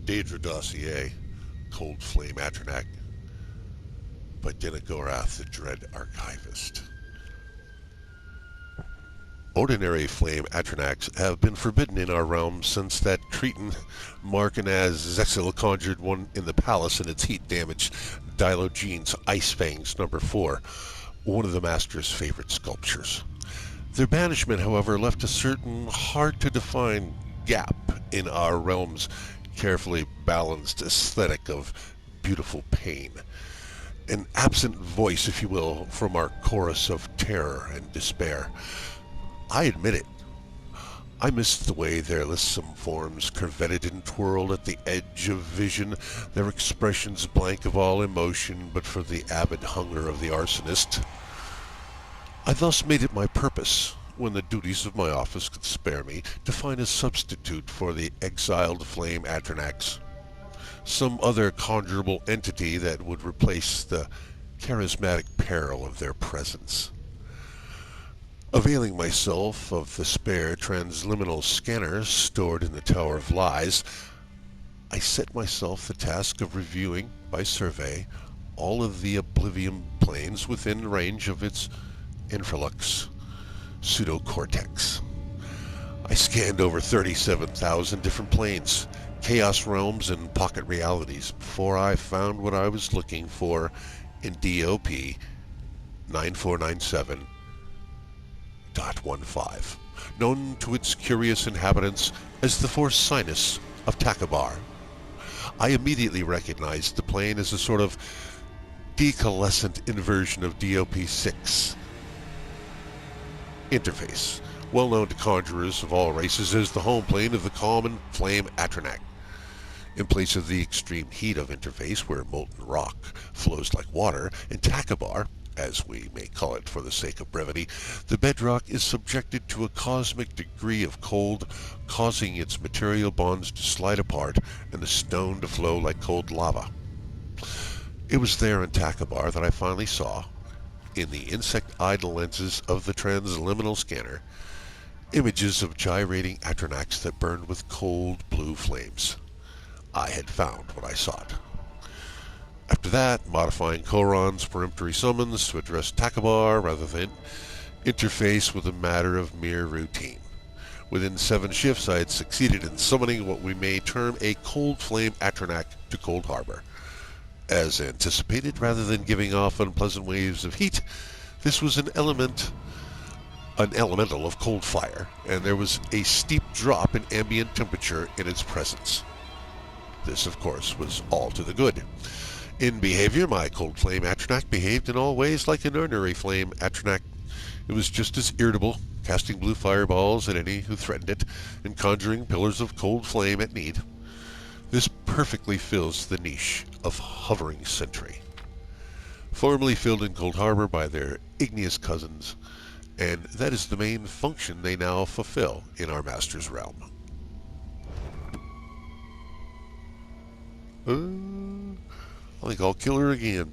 Daedra Dossier, Cold Flame Atronak, by Dinagorath the Dread Archivist. Ordinary flame Atronachs have been forbidden in our realm since that Cretan Marcanaz Zexil conjured one in the palace and its heat damaged Diogenes Ice Fangs number 4, one of the master's favorite sculptures. Their banishment, however, left a certain hard-to-define gap in our realm's carefully balanced aesthetic of beautiful pain. An absent voice, if you will, from our chorus of terror and despair. I admit it. I missed the way their lissome forms curvetted and twirled at the edge of vision, their expressions blank of all emotion but for the avid hunger of the arsonist. I thus made it my purpose, when the duties of my office could spare me, to find a substitute for the exiled flame Atronachs. Some other conjurable entity that would replace the charismatic peril of their presence. Availing myself of the spare transliminal scanner stored in the Tower of Lies, I set myself the task of reviewing, by survey, all of the Oblivion planes within range of its infralux pseudocortex. I scanned over 37,000 different planes, chaos realms, and pocket realities before I found what I was looking for in DOP 9497. 0.15, known to its curious inhabitants as the Force Sinus of Takabar. I immediately recognized the plane as a sort of decoalescent inversion of DOP-6. Interface, well known to conjurers of all races as the home plane of the common flame Atronach. In place of the extreme heat of Interface, where molten rock flows like water, in Takabar, as we may call it for the sake of brevity, the bedrock is subjected to a cosmic degree of cold, causing its material bonds to slide apart and the stone to flow like cold lava. It was there in Takabar that I finally saw, in the insect-eyed lenses of the transliminal scanner, images of gyrating Atronachs that burned with cold blue flames. I had found what I sought. After that, modifying Koron's peremptory summons to address Takabar rather than interface with a matter of mere routine. Within 7 shifts, I had succeeded in summoning what we may term a cold flame Atronach to Cold Harbor. As anticipated, rather than giving off unpleasant waves of heat, this was an elemental of cold fire, and there was a steep drop in ambient temperature in its presence. This, of course, was all to the good. In behavior, my cold flame Atronach behaved in all ways like an ordinary flame Atronach. It was just as irritable, casting blue fireballs at any who threatened it, and conjuring pillars of cold flame at need. This perfectly fills the niche of hovering sentry, formerly filled in Cold Harbor by their igneous cousins, and that is the main function they now fulfill in our master's realm. I think I'll kill her again.